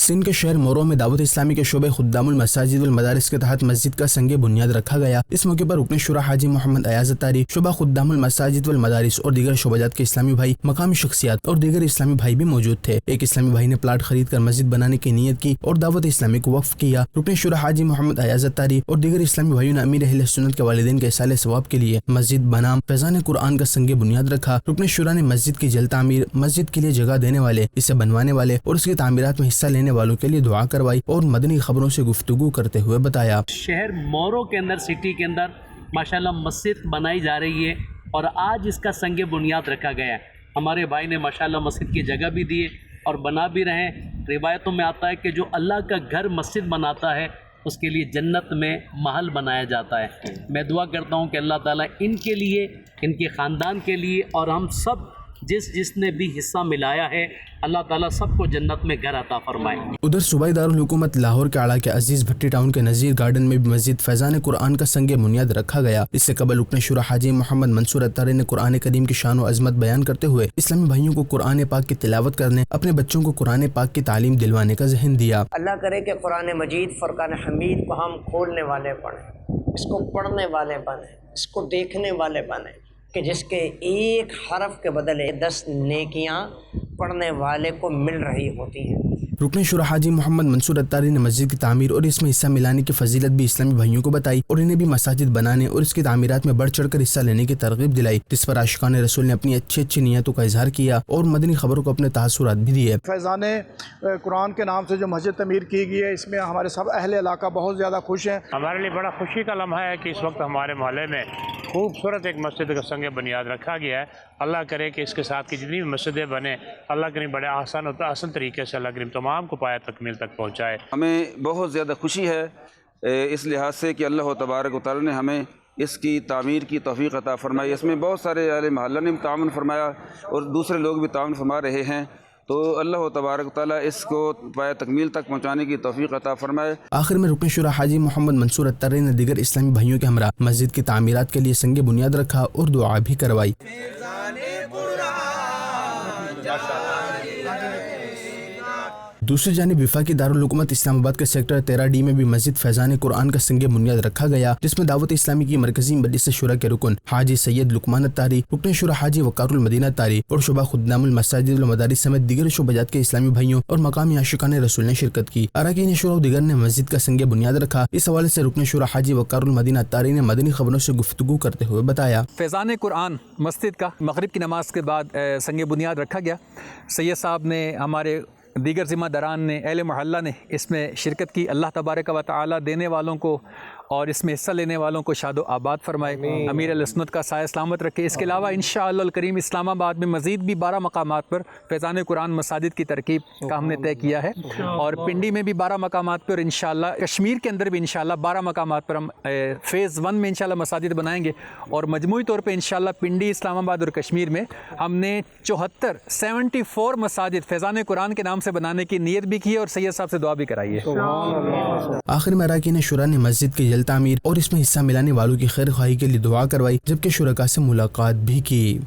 سندھ کے شہر مورو میں دعوت اسلامی کے شعبہ خدام المساجد والمدارس کے تحت مسجد کا سنگ بنیاد رکھا گیا۔ اس موقع پر رکن شورا حاجی محمد ایاز اتاری، شعبہ خدام المساجد والمدارس اور دیگر شعبہ جات کے اسلامی بھائی، مقامی شخصیات اور دیگر اسلامی بھائی بھی موجود تھے۔ ایک اسلامی بھائی نے پلاٹ خرید کر مسجد بنانے کی نیت کی اور دعوت اسلامی کو وقف کیا۔ رکن شورا حاجی محمد ایاز اتاری اور دیگر اسلامی بھائیوں نے امیر اہل سنت کے والدین کے اصالہ ثواب کے لیے مسجد بنام فیضان قرآن کا سنگ بنیاد رکھا۔ رکن شورا نے مسجد کی جلد تعمیر، مسجد کے لیے جگہ دینے والے، اسے بنوانے والے اور اس کی تعمیرات میں حصہ لینے والوں کے لیے دعا کروائی اور مدنی خبروں سے گفتگو کرتے ہوئے بتایا، شہر مورو کے اندر، سٹی کے اندر ماشاءاللہ مسجد بنائی جا رہی ہے اور آج اس کا سنگ بنیاد رکھا گیا ہے۔ ہمارے بھائی نے ماشاءاللہ مسجد کی جگہ بھی دی ہے اور بنا بھی رہے ہیں۔ روایتوں میں آتا ہے کہ جو اللہ کا گھر مسجد بناتا ہے اس کے لیے جنت میں محل بنایا جاتا ہے۔ میں دعا کرتا ہوں کہ اللہ تعالیٰ ان کے لیے، ان کے خاندان کے لیے اور ہم سب جس نے بھی حصہ ملایا ہے، اللہ تعالیٰ سب کو جنت میں گھر عطا فرمائے۔ ادھر صوبائی دارالحکومت لاہور کے اڑا کے عزیز بھٹی ٹاؤن کے نذیر گارڈن میں بھی مسجد فیضان قرآن کا سنگ بنیاد رکھا گیا۔ اس سے قبل رکن شورا حاجی محمد منصور اتاری نے قرآن کریم کی شان و عظمت بیان کرتے ہوئے اسلامی بھائیوں کو قرآن پاک کی تلاوت کرنے، اپنے بچوں کو قرآن پاک کی تعلیم دلوانے کا ذہن دیا۔ اللہ کرے کہ قرآن مجید، فرقان حمید کو ہم کھولنے والے پڑھیں، اس کو پڑھنے والے بنیں، اس کو دیکھنے والے بنیں کہ جس کے ایک حرف کے بدلے 10 نیکیاں پڑھنے والے کو مل رہی ہوتی ہیں۔ رکن شورا حاجی محمد منصور اتاری نے مسجد کی تعمیر اور اس میں حصہ ملانے کی فضیلت بھی اسلامی بھائیوں کو بتائی اور انہیں بھی مساجد بنانے اور اس کی تعمیرات میں بڑھ چڑھ کر حصہ لینے کی ترغیب دلائی، جس پر عاشقان رسول نے اپنی اچھی نیتوں کا اظہار کیا اور مدنی خبروں کو اپنے تاثرات بھی دیے۔ فیضان قرآن کے نام سے جو مسجد تعمیر کی گئی ہے، اس میں ہمارے سب اہل علاقہ بہت زیادہ خوش ہیں۔ ہمارے لیے بڑا خوشی کا لمحہ ہے کہ اس وقت ہمارے محلے میں خوبصورت ایک مسجد کا سنگ بنیاد رکھا گیا ہے۔ اللہ کرے کہ اس کے ساتھ کی جتنی بھی مسجدیں بنے، اللہ کریم بڑے آسان طریقے سے اللہ کریم تمام کو پایا تکمیل تک پہنچائے۔ ہمیں بہت زیادہ خوشی ہے اس لحاظ سے کہ اللہ تبارک و تعالی نے ہمیں اس کی تعمیر کی توفیق عطا فرمائی۔ اس میں بہت سارے اہل محلہ نے بھی تعاون فرمایا اور دوسرے لوگ بھی تعاون فرما رہے ہیں، تو اللہ تبارک و تعالی اس کو پایا تکمیل تک پہنچانے کی توفیق عطا فرمائے۔ آخر میں رکن شورا حاجی محمد منصور اتاری نے دیگر اسلامی بھائیوں کے ہمراہ مسجد کی تعمیرات کے لیے سنگ بنیاد رکھا اور دعا بھی کروائی۔ دوسری جانب وفاقی دارالحکومت اسلام آباد کے سیکٹر 13 ڈی میں بھی مسجد فیضان قرآن کا سنگ بنیاد رکھا گیا، جس میں دعوت اسلامی کی مرکزی مجلس شورا کے رکن حاجی سید لقمان اتاری، رکن شورا حاجی وقار المدینہ اتاری اور شعبہ خدام المساجد والمدارس سمیت دیگر شعبہ جات کے اسلامی بھائیوں اور مقامی عاشقان رسول نے شرکت کی۔ اراکین شورا و دیگر نے مسجد کا سنگ بنیاد رکھا۔ اس حوالے سے رکن شورا حاجی وقار المدینہ اتاری نے مدنی خبروں سے گفتگو کرتے ہوئے بتایا، فیضان قرآن مسجد کا مغرب کی نماز کے بعد سنگ بنیاد رکھا گیا۔ سید صاحب نے، ہمارے دیگر ذمہ داران نے، اہل محلہ نے اس میں شرکت کی۔ اللہ تبارک و تعالی دینے والوں کو اور اس میں حصہ لینے والوں کو شاد و آباد فرمائے، امیر علیہ سنت کا سایہ سلامت رکھے۔ اس کے علاوہ انشاءاللہ الکریم اسلام آباد میں مزید بھی 12 مقامات پر فیضان قرآن مساجد کی ترکیب کا ہم نے طے کیا ہے اور پنڈی میں بھی 12 مقامات پر، انشاءاللہ کشمیر کے اندر بھی انشاءاللہ 12 مقامات پر ہم فیز 1 میں انشاءاللہ مساجد بنائیں گے اور مجموعی طور پہ انشاءاللہ پنڈی، اسلام آباد اور کشمیر میں ہم نے 74 مساجد فیضان قرآن کے نام سے بنانے کی نیت بھی کی اور سید صاحب سے دعا بھی کرائی ہے۔ آخر میں اراکین شورا نے مسجد کی جلد تعمیر اور اس میں حصہ ملانے والوں کی خیر خواہی کے لیے دعا کروائی، جبکہ شرکاء سے ملاقات بھی کی۔